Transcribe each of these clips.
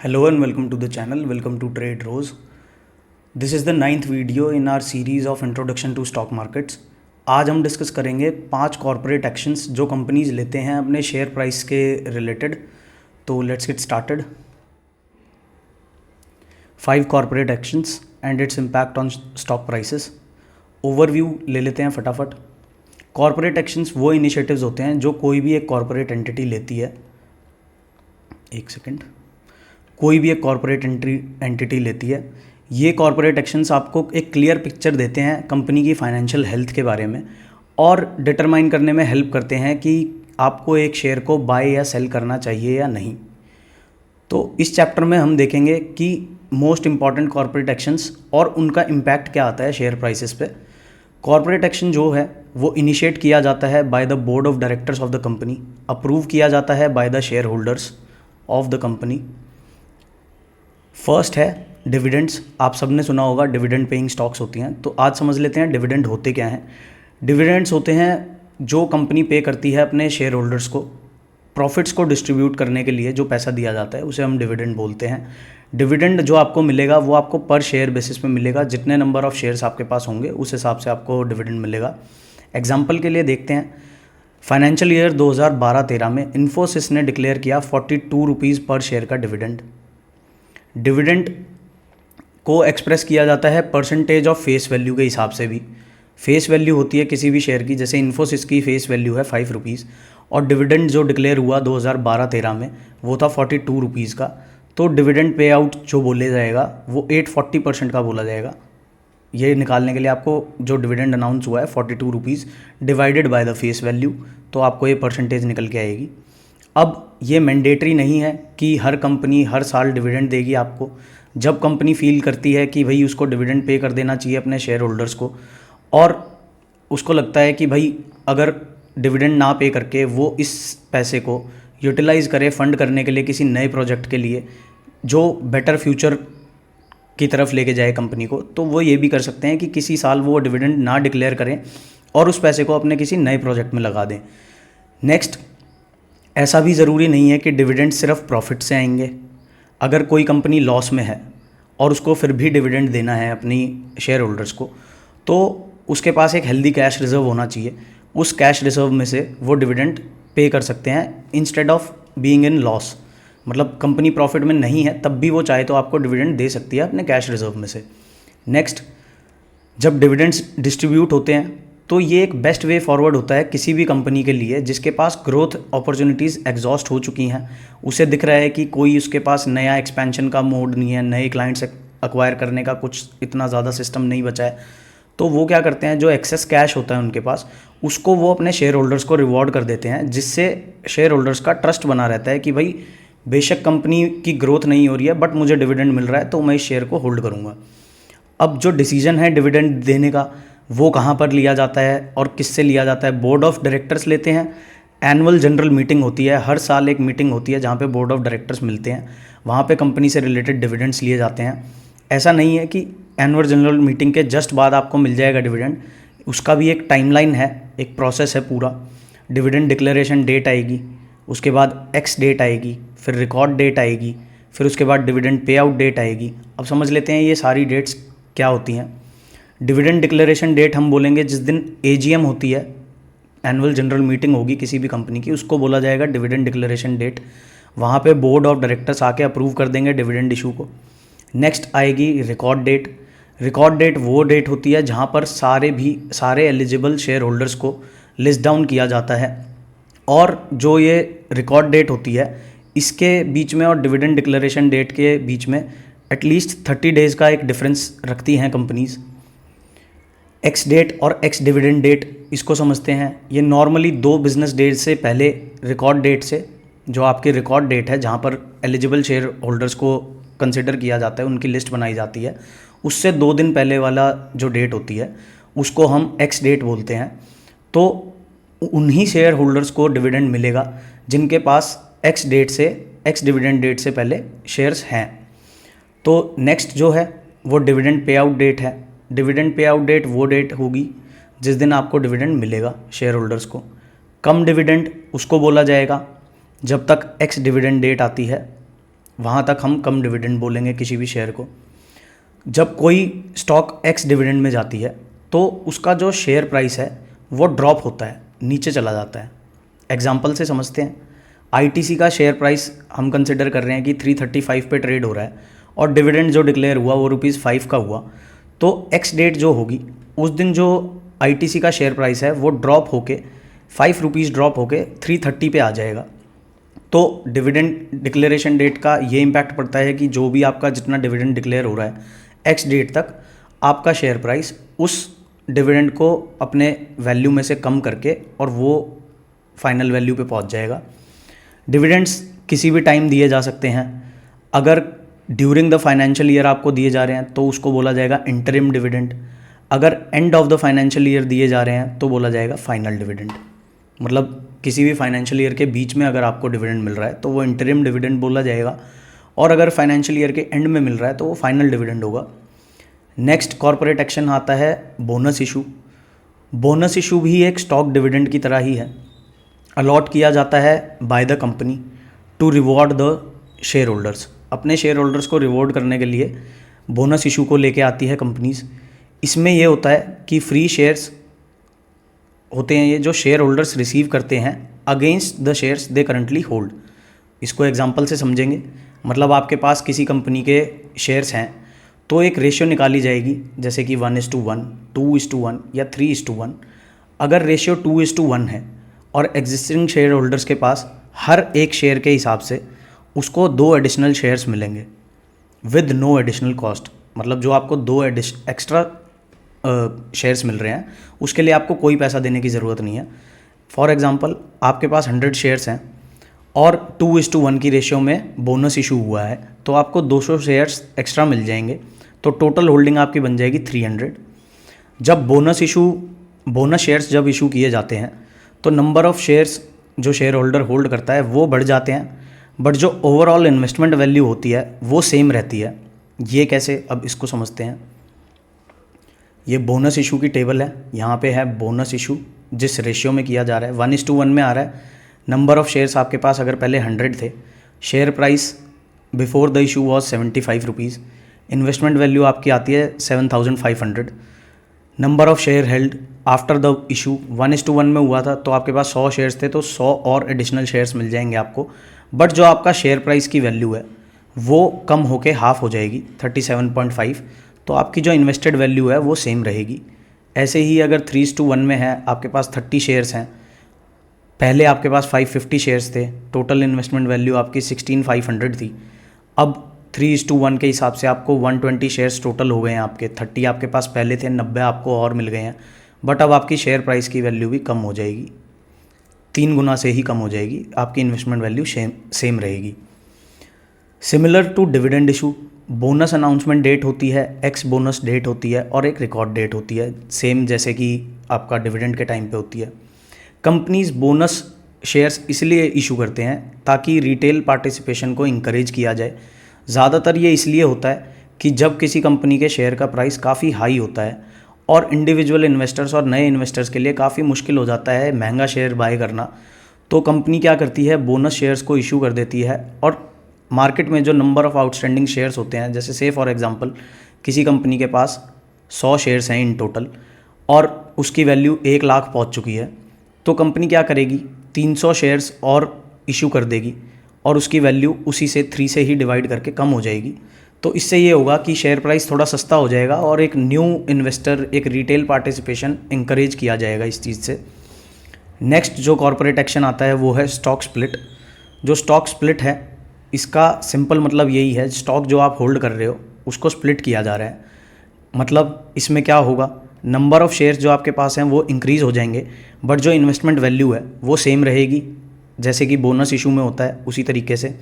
Hello and welcome to the channel. Welcome to Trade Rose. This is the 9th video in our series of Introduction to Stock Markets. आज हम discuss करेंगे 5 corporate actions जो companies लेते हैं अपने share price के related. तो let's get started. 5 corporate actions and its impact on stock prices. Overview ले लेते हैं फटाफट. कॉर्पोरेट एक्शंस वो इनिशिएटिव्स होते हैं जो कोई भी एक कॉर्पोरेट एंटिटी लेती है. एक सेकेंड. कोई भी एक कॉर्पोरेट एंटिटी लेती है. ये कॉर्पोरेट एक्शंस आपको एक क्लियर पिक्चर देते हैं कंपनी की फाइनेंशियल हेल्थ के बारे में और डिटरमाइन करने में हेल्प करते हैं कि आपको एक शेयर को बाय या सेल करना चाहिए या नहीं. तो इस चैप्टर में हम देखेंगे कि मोस्ट इंपॉर्टेंट कॉर्पोरेट एक्शंस और उनका इम्पैक्ट क्या आता है शेयर प्राइसेस पे. कॉर्पोरेट एक्शन जो है वो इनिशिएट किया जाता है by the board of directors of the company, approve किया जाता है by the share holders of the company. First है डिविडेंड्स. आप सबने सुना होगा डिविडेंड पेइंग स्टॉक्स होती हैं. तो आज समझ लेते हैं डिविडेंड होते क्या हैं. डिविडेंड्स होते हैं जो कंपनी पे करती है अपने शेयर होल्डर्स को प्रॉफिट्स को डिस्ट्रीब्यूट करने के लिए. जो पैसा दिया जाता है उसे हम डिविडेंड बोलते हैं. डिविडेंड जो आपको मिलेगा वो आपको पर शेयर बेसिस पे मिलेगा. जितने नंबर ऑफ शेयर्स आपके पास होंगे उस हिसाब से आपको डिविडेंड मिलेगा. एग्जाम्पल के लिए देखते हैं. फाइनेंशियल ईयर 2012-13 में इन्फोसिस ने डिक्लेयर किया 42 रुपीज़ पर शेयर का डिविडेंड. डिविडेंड को एक्सप्रेस किया जाता है परसेंटेज ऑफ फेस वैल्यू के हिसाब से भी. फेस वैल्यू होती है किसी भी शेयर की, जैसे इन्फोसिस की फेस वैल्यू है 5 रुपीज़ और डिविडेंड जो डिक्लेयर हुआ 2012-13 में वो था 42 रुपीज़ का. तो डिविडेंड पे आउट जो बोले जाएगा वो 840% का बोला जाएगा. ये निकालने के लिए आपको जो डिविडेंड अनाउंस हुआ है 42 rupees divided by the face value, तो आपको ये परसेंटेज निकल के आएगी. अब ये मैंडेटरी नहीं है कि हर कंपनी हर साल डिविडेंड देगी आपको. जब कंपनी फील करती है कि भाई उसको डिविडेंड पे कर देना चाहिए अपने शेयर होल्डर्स को और उसको लगता है कि भाई अगर डिविडेंड ना पे करके वो इस पैसे को यूटिलाइज़ करे फंड करने के लिए किसी नए प्रोजेक्ट के लिए जो बेटर फ्यूचर की तरफ लेके जाए कंपनी को, तो वो ये भी कर सकते हैं कि किसी साल वो डिविडेंड ना डिक्लेयर करें और उस पैसे को अपने किसी नए प्रोजेक्ट में लगा दें. नेक्स्ट, ऐसा भी ज़रूरी नहीं है कि डिविडेंड सिर्फ प्रॉफिट से आएंगे. अगर कोई कंपनी लॉस में है और उसको फिर भी डिविडेंड देना है अपनी शेयर होल्डर्स को, तो उसके पास एक हेल्दी कैश रिजर्व होना चाहिए. उस कैश रिजर्व में से वो डिविडेंड पे कर सकते हैं instead of being in loss. मतलब कंपनी प्रॉफिट में नहीं है तब भी वो चाहे तो आपको डिविडेंड दे सकती है अपने कैश रिजर्व में से. नेक्स्ट, जब डिविडेंड्स डिस्ट्रीब्यूट होते हैं तो ये एक बेस्ट वे फॉरवर्ड होता है किसी भी कंपनी के लिए जिसके पास ग्रोथ अपॉर्चुनिटीज़ एग्जॉस्ट हो चुकी हैं. उसे दिख रहा है कि कोई उसके पास नया एक्सपेंशन का मोड नहीं है, नए क्लाइंट्स एक्वायर करने का कुछ इतना ज़्यादा सिस्टम नहीं बचा है. तो वो क्या करते हैं, जो एक्सेस कैश होता है उनके पास उसको वो अपने शेयर होल्डर्स को रिवॉर्ड कर देते हैं, जिससे शेयर होल्डर्स का ट्रस्ट बना रहता है कि भाई बेशक कंपनी की ग्रोथ नहीं हो रही है बट मुझे डिविडेंड मिल रहा है तो मैं इस शेयर को होल्ड करूँगा. अब जो डिसीजन है डिविडेंड देने का वो कहाँ पर लिया जाता है और किससे लिया जाता है. बोर्ड ऑफ डायरेक्टर्स लेते हैं. एनुअल जनरल मीटिंग होती है, हर साल एक मीटिंग होती है जहाँ पे बोर्ड ऑफ डायरेक्टर्स मिलते हैं. वहाँ पे कंपनी से रिलेटेड डिविडेंड्स लिए जाते हैं. ऐसा नहीं है कि एनुअल जनरल मीटिंग के जस्ट बाद आपको मिल जाएगा डिविडेंड. उसका भी एक टाइमलाइन है, एक प्रोसेस है पूरा. डिविडेंड डिक्लेरेशन डेट आएगी, उसके बाद एक्स डेट आएगी, फिर रिकॉर्ड डेट आएगी, फिर उसके बाद डिविडेंड पे आउट डेट आएगी. अब समझ लेते हैं ये सारी डेट्स क्या होती हैं. डिविडेंड डिक्लेरेशन डेट हम बोलेंगे जिस दिन एजीएम होती है, एनुअल जनरल मीटिंग होगी किसी भी कंपनी की, उसको बोला जाएगा डिविडेंड डिक्लेरेशन डेट. वहाँ पे बोर्ड ऑफ डायरेक्टर्स आके अप्रूव कर देंगे डिविडेंड इशू को. नेक्स्ट आएगी रिकॉर्ड डेट. रिकॉर्ड डेट वो डेट होती है जहाँ पर सारे एलिजिबल शेयर होल्डर्स को लिस्ट डाउन किया जाता है. और जो ये रिकॉर्ड डेट होती है इसके बीच में और डिविडेंड डिक्लेरेशन डेट के बीच में एटलीस्ट 30 डेज़ का एक डिफरेंस रखती हैं कंपनीज़. एक्स डेट और एक्स डिविडेंड डेट इसको समझते हैं. ये नॉर्मली 2 बिजनेस डेज से पहले रिकॉर्ड डेट से, जो आपकी रिकॉर्ड डेट है जहाँ पर एलिजिबल शेयर होल्डर्स को कंसिडर किया जाता है, उनकी लिस्ट बनाई जाती है, उससे 2 दिन पहले वाला जो डेट होती है उसको हम एक्स डेट बोलते हैं. तो उन्हीं शेयर होल्डर्स को डिविडेंड मिलेगा जिनके पास एक्स डेट से एक्स डिविडेंड डेट से पहले शेयर्स हैं. तो नेक्स्ट जो है वो डिविडेंड पे आउट डेट है. डिविडेंड पे आउट डेट वो डेट होगी जिस दिन आपको डिविडेंड मिलेगा शेयर होल्डर्स को. कम डिविडेंड उसको बोला जाएगा जब तक एक्स डिविडेंड डेट आती है वहाँ तक हम कम डिविडेंड बोलेंगे किसी भी शेयर को। जब कोई स्टॉक एक्स डिविडेंड में जाती है तो उसका जो शेयर प्राइस है वो ड्रॉप होता है, नीचे चला जाता है। एग्जाम्पल से समझते हैं, आईटीसी का शेयर प्राइस हम कंसिडर कर रहे हैं कि 335 पे ट्रेड हो रहा है और डिविडेंड जो डिक्लेयर हुआ वो ₹5 का हुआ, तो एक्स डेट जो होगी उस दिन जो आईटीसी का शेयर प्राइस है वो ड्रॉप होके ₹5 ड्रॉप होके 330 पे आ जाएगा। तो डिविडेंड डिक्लेरेशन डेट का ये इम्पैक्ट पड़ता है कि जो भी आपका जितना डिविडेंड डिक्लेयर हो रहा है एक्स डेट तक, आपका शेयर प्राइस उस डिविडेंड को अपने वैल्यू में से कम करके और वो फाइनल वैल्यू पे पहुंच जाएगा। डिविडेंड्स किसी भी टाइम दिए जा सकते हैं। अगर ड्यूरिंग द फाइनेंशियल ईयर आपको दिए जा रहे हैं तो उसको बोला जाएगा इंटरिम डिविडेंड। अगर end of the financial year दिए जा रहे हैं तो बोला जाएगा फाइनल डिविडेंड। मतलब किसी भी फाइनेंशियल ईयर के बीच में अगर आपको डिविडेंड मिल रहा है तो वो इंटरिम डिविडेंड बोला जाएगा, और अगर फाइनेंशियल ईयर के एंड में मिल रहा है तो वो फाइनल डिविडेंड होगा। नेक्स्ट कॉर्पोरेट एक्शन आता है बोनस इशू। बोनस इशू भी एक स्टॉक डिविडेंड की तरह ही है। अलॉट किया जाता है by the company to reward the share holders. अपने शेयर होल्डर्स को रिवॉर्ड करने के लिए बोनस इशू को लेके आती है कंपनीज। इसमें यह होता है कि फ्री शेयर्स होते हैं ये जो शेयर होल्डर्स रिसीव करते हैं against the shares they currently hold. इसको एग्जांपल से समझेंगे। मतलब आपके पास किसी कंपनी के शेयर्स हैं तो एक रेशियो निकाली जाएगी, जैसे कि 1:1, 2:1 या 3:1। अगर रेशियो 2:1 है और एग्जिस्टिंग शेयर होल्डर्स के पास हर एक शेयर के हिसाब से उसको 2 एडिशनल शेयर्स मिलेंगे विद नो एडिशनल कॉस्ट। मतलब जो आपको 2 एक्स्ट्रा शेयर्स मिल रहे हैं उसके लिए आपको कोई पैसा देने की ज़रूरत नहीं है। फॉर एग्ज़ाम्पल आपके पास 100 शेयर्स हैं और 2:1 की रेशियो में बोनस इशू हुआ है तो आपको 200 शेयर्स एक्स्ट्रा मिल जाएंगे, तो टोटल होल्डिंग आपकी बन जाएगी 300। जब बोनस शेयर्स जब इशू किए जाते हैं तो नंबर ऑफ़ शेयर्स जो शेयर होल्डर होल्ड करता है वो बढ़ जाते हैं, बट जो ओवरऑल इन्वेस्टमेंट वैल्यू होती है वो सेम रहती है। ये कैसे, अब इसको समझते हैं। ये बोनस इशू की टेबल है। यहाँ पे है बोनस इशू जिस रेशियो में किया जा रहा है, 1:1 में आ रहा है। नंबर ऑफ़ शेयर्स आपके पास अगर पहले 100 थे, share price before the issue was ₹75, investment value आपकी आती है 7,500। Number of share held after the issue 1:1 में हुआ था तो आपके पास 100 शेयर्स थे तो 100 और एडिशनल शेयर्स मिल जाएंगे आपको, बट जो आपका शेयर प्राइस की वैल्यू है वो कम होके हाफ हो जाएगी 37.5, तो आपकी जो इन्वेस्टेड वैल्यू है वो सेम रहेगी। ऐसे ही अगर 3:1 में है, आपके पास 30 शेयर्स हैं, पहले आपके पास 550 शेयर्स थे, टोटल इन्वेस्टमेंट वैल्यू आपकी 16,500 थी। अब 3:1 के हिसाब से आपको 120 शेयर्स टोटल हो गए हैं आपके। 30 आपके पास पहले थे, 90 आपको और मिल गए हैं, बट अब आपकी शेयर प्राइस की वैल्यू भी कम हो जाएगी, 3 गुना से ही कम हो जाएगी। आपकी इन्वेस्टमेंट वैल्यू सेम रहेगी। Similar to dividend issue, bonus announcement date होती है, एक्स बोनस डेट होती है और एक रिकॉर्ड डेट होती है, सेम जैसे कि आपका डिविडेंड के टाइम पे होती है। कंपनीज बोनस शेयर्स इसलिए इशू करते हैं ताकि रिटेल पार्टिसिपेशन को इंकरेज किया जाए। ज़्यादातर ये इसलिए होता है कि जब किसी कंपनी के शेयर का प्राइस काफ़ी हाई होता है और इंडिविजुअल इन्वेस्टर्स और नए इन्वेस्टर्स के लिए काफ़ी मुश्किल हो जाता है महंगा शेयर बाय करना, तो कंपनी क्या करती है, बोनस शेयर्स को इशू कर देती है। और मार्केट में जो नंबर ऑफ़ आउटस्टैंडिंग शेयर्स होते हैं, जैसे से फॉर एग्जांपल किसी कंपनी के पास 100 शेयर्स हैं इन टोटल और उसकी वैल्यू 1 लाख पहुंच चुकी है, तो कंपनी क्या करेगी, 300 शेयर्स और इशू कर देगी और उसकी वैल्यू उसी से 3 से ही डिवाइड करके कम हो जाएगी। तो इससे ये होगा कि शेयर प्राइस थोड़ा सस्ता हो जाएगा और एक न्यू इन्वेस्टर, एक रिटेल पार्टिसिपेशन इंकरेज किया जाएगा इस चीज़ से। नेक्स्ट जो कॉर्पोरेट एक्शन आता है वो है स्टॉक स्प्लिट। जो स्टॉक स्प्लिट है इसका सिंपल मतलब यही है, स्टॉक जो आप होल्ड कर रहे हो उसको स्प्लिट किया जा रहा है। मतलब इसमें क्या होगा, नंबर ऑफ़ शेयर्स जो आपके पास हैं वो इंक्रीज़ हो जाएंगे, बट जो इन्वेस्टमेंट वैल्यू है वो सेम रहेगी, जैसे कि बोनस इशू में होता है उसी तरीके से।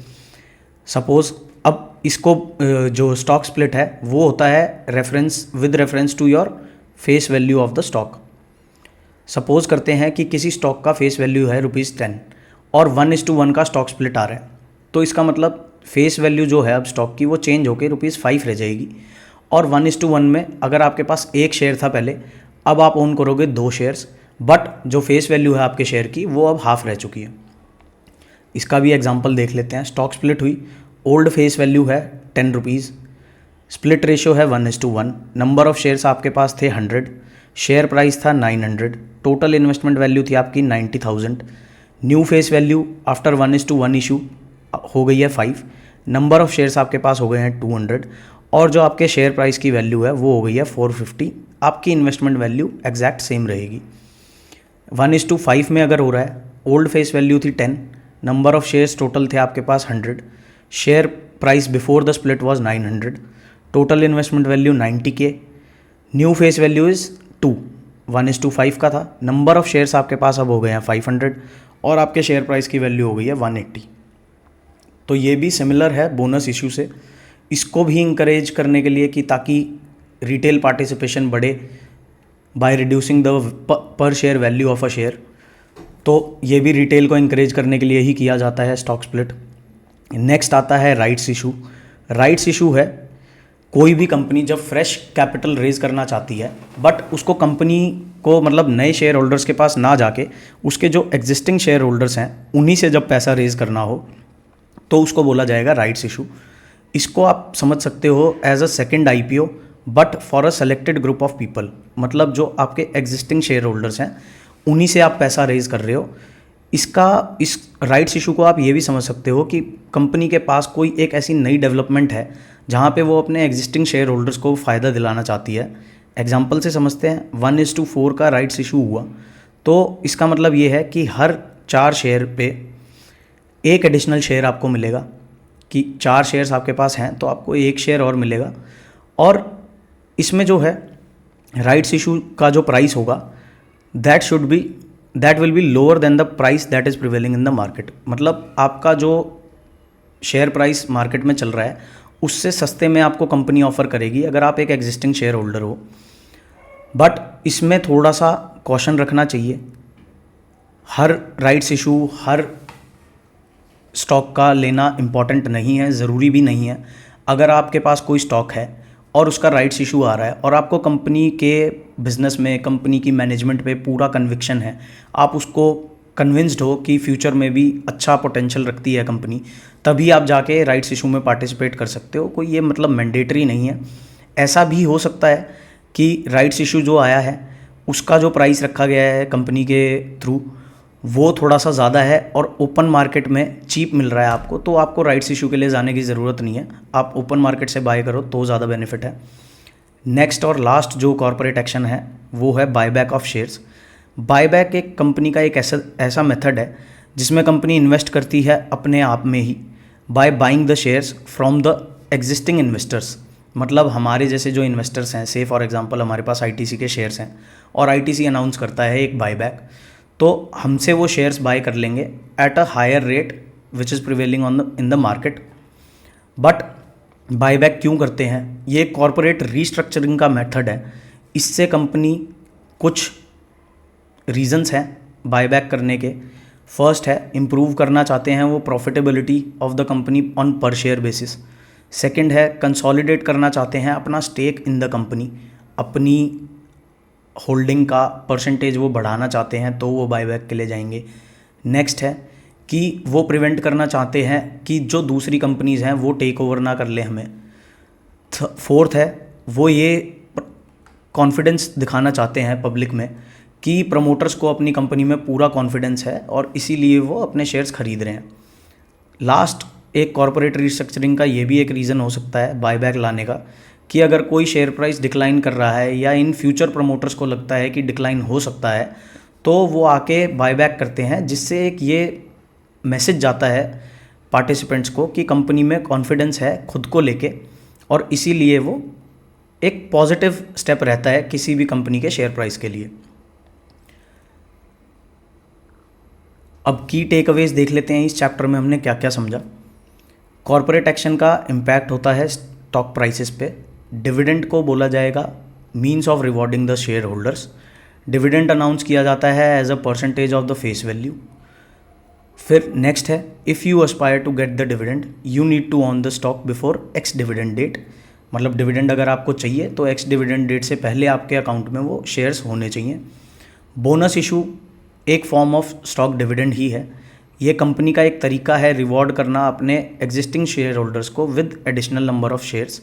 सपोज़ अब इसको जो स्टॉक स्प्लिट है वो होता है with reference to your face value of the stock. Suppose करते हैं कि किसी स्टॉक का फेस वैल्यू है ₹10 और 1:1 का स्टॉक स्प्लिट आ रहा है, तो इसका मतलब फेस वैल्यू जो है अब स्टॉक की वो चेंज होकर ₹5 रह जाएगी। और 1:1 में अगर आपके पास 1 शेयर था पहले, अब आप ओन करोगे 2 शेयर्स, बट जो फेस वैल्यू है आपके शेयर की वो अब हाफ रह चुकी है। इसका भी एग्जांपल देख लेते हैं। स्टॉक स्प्लिट हुई ओल्ड फेस वैल्यू है 10 रुपीज़, स्प्लिट रेशियो है 1:1, नंबर ऑफ शेयर्स आपके पास थे 100, शेयर प्राइस था 900, टोटल इन्वेस्टमेंट वैल्यू थी आपकी 90,000, new face value after 1:1 issue हो गई है 5, नंबर ऑफ शेयर्स आपके पास हो गए हैं 200 और जो आपके शेयर प्राइस की वैल्यू है वो हो गई है 450। आपकी इन्वेस्टमेंट वैल्यू एग्जैक्ट सेम रहेगी। 1:5 में अगर हो रहा है, ओल्ड फेस वैल्यू थी 10, नंबर ऑफ शेयर्स टोटल थे आपके पास 100, share price before the split was 900, total investment value 90K, new face value is 2, 1:5 का था, नंबर ऑफ शेयर्स आपके पास अब हो गए हैं 500 और आपके शेयर प्राइस की वैल्यू हो गई है 180। तो ये भी सिमिलर है बोनस इशू से। इसको भी इंकरेज करने के लिए कि ताकि रिटेल पार्टिसिपेशन बढ़े बाय रिड्यूसिंग द पर share value of a share, तो ये भी रिटेल को इंकरेज करने के लिए ही किया जाता है स्टॉक स्प्लिट। नेक्स्ट आता है राइट्स इशू। राइट्स इशू है कोई भी कंपनी जब फ्रेश कैपिटल रेज करना चाहती है, बट उसको कंपनी को मतलब नए शेयर होल्डर्स के पास ना जाके उसके जो एग्जिस्टिंग शेयर होल्डर्स हैं उन्हीं से जब पैसा रेज करना हो तो उसको बोला जाएगा राइट्स इशू। इसको आप समझ सकते हो as a second IPO but for a selected group of people, मतलब जो आपके एग्जिस्टिंग शेयर होल्डर्स हैं उन्हीं से आप पैसा रेज कर रहे हो। इस राइट्स इशू को आप ये भी समझ सकते हो कि कंपनी के पास कोई एक ऐसी नई डेवलपमेंट है जहाँ पे वो अपने एग्जिस्टिंग शेयर होल्डर्स को फ़ायदा दिलाना चाहती है। एग्जाम्पल से समझते हैं, 1:4 का राइट्स इशू हुआ तो इसका मतलब ये है कि हर 4 शेयर पे एक एडिशनल शेयर आपको मिलेगा, कि 4 शेयर्स आपके पास हैं तो आपको एक शेयर और मिलेगा। और इसमें जो है राइट्स इशू का जो प्राइस होगा that will be lower than the price that is prevailing in the market. मतलब आपका जो शेयर प्राइस मार्केट में चल रहा है उससे सस्ते में आपको कंपनी ऑफर करेगी अगर आप एक एग्जिस्टिंग शेयर होल्डर हो। बट इसमें थोड़ा सा कॉशन रखना चाहिए। हर राइट्स इशू हर स्टॉक का लेना इम्पॉर्टेंट नहीं है, ज़रूरी भी नहीं है। अगर आपके पास कोई स्टॉक है और उसका राइट्स इशू आ रहा है और आपको कंपनी के बिजनेस में, कंपनी की मैनेजमेंट पे पूरा कन्विक्शन है, आप उसको कन्विंस्ड हो कि फ्यूचर में भी अच्छा पोटेंशियल रखती है कंपनी, तभी आप जाके राइट्स इशू में पार्टिसिपेट कर सकते हो। कोई ये मतलब मैंडेटरी नहीं है। ऐसा भी हो सकता है कि राइट्स इशू जो आया है उसका जो प्राइस रखा गया है कंपनी के थ्रू वो थोड़ा सा ज़्यादा है और ओपन मार्केट में चीप मिल रहा है आपको, तो आपको राइट्स इशू के लिए जाने की ज़रूरत नहीं है। आप ओपन मार्केट से बाय करो तो ज़्यादा बेनिफिट है। नेक्स्ट और लास्ट जो कॉर्पोरेट एक्शन है वो है बायबैक ऑफ शेयर्स। बायबैक एक कंपनी का एक ऐसा मेथड है जिसमें कंपनी इन्वेस्ट करती है अपने आप में ही by buying the shares from the existing investors. मतलब हमारे जैसे जो इन्वेस्टर्स हैं, से फॉर एग्जांपल हमारे पास ITC के शेयर्स हैं और ITC अनाउंस करता है एक बायबैक, तो हमसे वो शेयर्स बाय कर लेंगे at a higher rate which is prevailing in the market. But buyback क्यों करते हैं? ये कॉर्पोरेट रीस्ट्रक्चरिंग का मेथड है। इससे कंपनी कुछ रीजंस हैं बायबैक करने के। फर्स्ट है, इम्प्रूव करना चाहते हैं वो profitability of the company on पर शेयर बेसिस। सेकंड है, कंसोलिडेट करना चाहते हैं अपना स्टेक इन द कंपनी, अपनी होल्डिंग का परसेंटेज वो बढ़ाना चाहते हैं तो वो बायबैक के लिए जाएंगे। नेक्स्ट है कि वो प्रिवेंट करना चाहते हैं कि जो दूसरी कंपनीज़ हैं वो टेक ओवर ना कर ले हमें। फोर्थ है, वो ये कॉन्फिडेंस दिखाना चाहते हैं पब्लिक में कि प्रमोटर्स को अपनी कंपनी में पूरा कॉन्फिडेंस है और इसीलिए वो अपने शेयर्स खरीद रहे हैं। लास्ट, एक कॉर्पोरेट रिस्ट्रक्चरिंग का ये भी एक रीज़न हो सकता है बायबैक लाने का कि अगर कोई शेयर प्राइस डिक्लाइन कर रहा है या इन फ्यूचर प्रमोटर्स को लगता है कि डिक्लाइन हो सकता है तो वो आके बायबैक करते हैं, जिससे एक ये मैसेज जाता है पार्टिसिपेंट्स को कि कंपनी में कॉन्फिडेंस है खुद को लेके, और इसीलिए वो एक पॉजिटिव स्टेप रहता है किसी भी कंपनी के शेयर प्राइस के लिए। अब की टेक अवेज देख लेते हैं इस चैप्टर में हमने क्या क्या समझा। कॉर्पोरेट एक्शन का इम्पैक्ट होता है स्टॉक प्राइसेस पे। डिविडेंड को बोला जाएगा means of rewarding the share holders. Dividend announce किया जाता है as a percentage of the face value. फिर नेक्स्ट है, if you aspire to get the dividend you need to own the stock before ex dividend date. मतलब dividend अगर आपको चाहिए तो एक्स डिविडेंड डेट से पहले आपके अकाउंट में वो शेयर्स होने चाहिए। बोनस इशू एक फॉर्म ऑफ स्टॉक डिविडेंड ही है। ये कंपनी का एक तरीका है रिवॉर्ड करना अपने एग्जिस्टिंग शेयर होल्डर्स को with additional number of shares.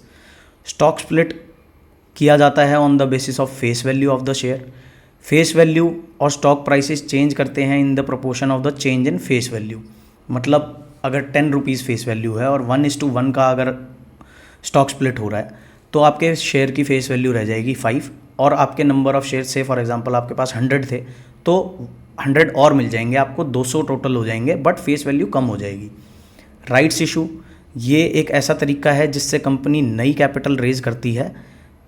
Stock split किया जाता है on the basis of face value of the share. Face value और स्टॉक प्राइसेस चेंज करते हैं in the proportion of the change in face value. मतलब अगर 10 rupees face value है और 1:1 का अगर स्टॉक स्प्लिट हो रहा है तो आपके शेयर की फेस वैल्यू रह जाएगी 5, और आपके नंबर ऑफ शेयर से फॉर एग्जांपल आपके पास 100 थे तो 100 और मिल जाएंगे आपको, 200 टोटल हो जाएंगे, बट फेस वैल्यू कम हो जाएगी। राइट्स इशू, ये एक ऐसा तरीका है जिससे कंपनी नई कैपिटल रेज करती है।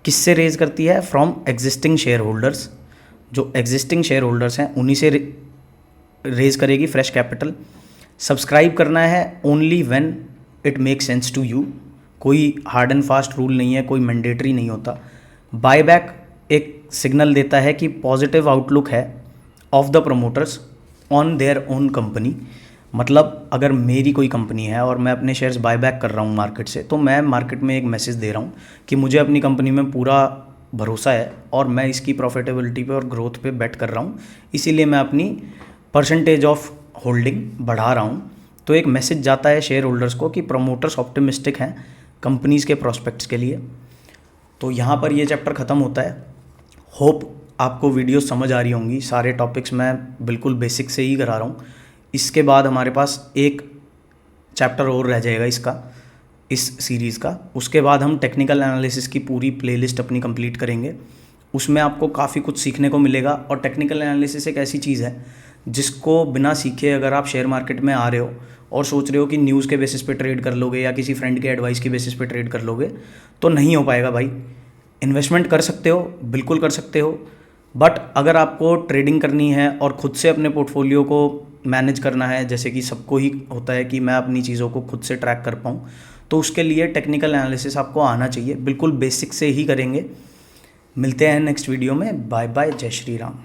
किससे रेज करती है? From existing share holders. जो एग्जिस्टिंग शेयर होल्डर्स हैं उन्हीं से रेज करेगी फ्रेश कैपिटल। सब्सक्राइब करना है only when it make sense to you. कोई हार्ड एंड फास्ट रूल नहीं है, कोई मैंडेटरी नहीं होता। बायबैक एक सिग्नल देता है कि पॉजिटिव आउटलुक है of the promoters on their own company. मतलब अगर मेरी कोई कंपनी है और मैं अपने शेयर्स बायबैक कर रहा हूँ मार्केट से, तो मैं मार्केट में एक मैसेज दे रहा हूँ कि मुझे अपनी कंपनी में पूरा भरोसा है और मैं इसकी प्रॉफिटेबिलिटी पे और ग्रोथ पे बेट कर रहा हूँ, इसीलिए मैं अपनी परसेंटेज ऑफ होल्डिंग बढ़ा रहा हूँ। तो एक मैसेज जाता है शेयर होल्डर्स को कि प्रमोटर्स ऑप्टिमिस्टिक हैं कंपनीज़ के प्रॉस्पेक्ट्स के लिए। तो यहाँ पर ये चैप्टर ख़त्म होता है। होप आपको वीडियो समझ आ रही होंगी। सारे टॉपिक्स मैं बिल्कुल बेसिक से ही करा रहा हूँ। इसके बाद हमारे पास एक चैप्टर और रह जाएगा इस सीरीज़ का। उसके बाद हम टेक्निकल एनालिसिस की पूरी प्लेलिस्ट अपनी कंप्लीट करेंगे। उसमें आपको काफ़ी कुछ सीखने को मिलेगा। और टेक्निकल एनालिसिस एक ऐसी चीज़ है जिसको बिना सीखे अगर आप शेयर मार्केट में आ रहे हो और सोच रहे हो कि न्यूज़ के बेसिस पे ट्रेड कर लोगे या किसी फ्रेंड के एडवाइस की बेसिस पे ट्रेड कर लोगे, तो नहीं हो पाएगा भाई। इन्वेस्टमेंट कर सकते हो, बिल्कुल कर सकते हो, बट अगर आपको ट्रेडिंग करनी है और ख़ुद से अपने पोर्टफोलियो को मैनेज करना है, जैसे कि सबको ही होता है कि मैं अपनी चीज़ों को खुद से ट्रैक कर पाऊँ, तो उसके लिए टेक्निकल एनालिसिस आपको आना चाहिए। बिल्कुल बेसिक से ही करेंगे। मिलते हैं नेक्स्ट वीडियो में। बाय बाय, जय श्री राम।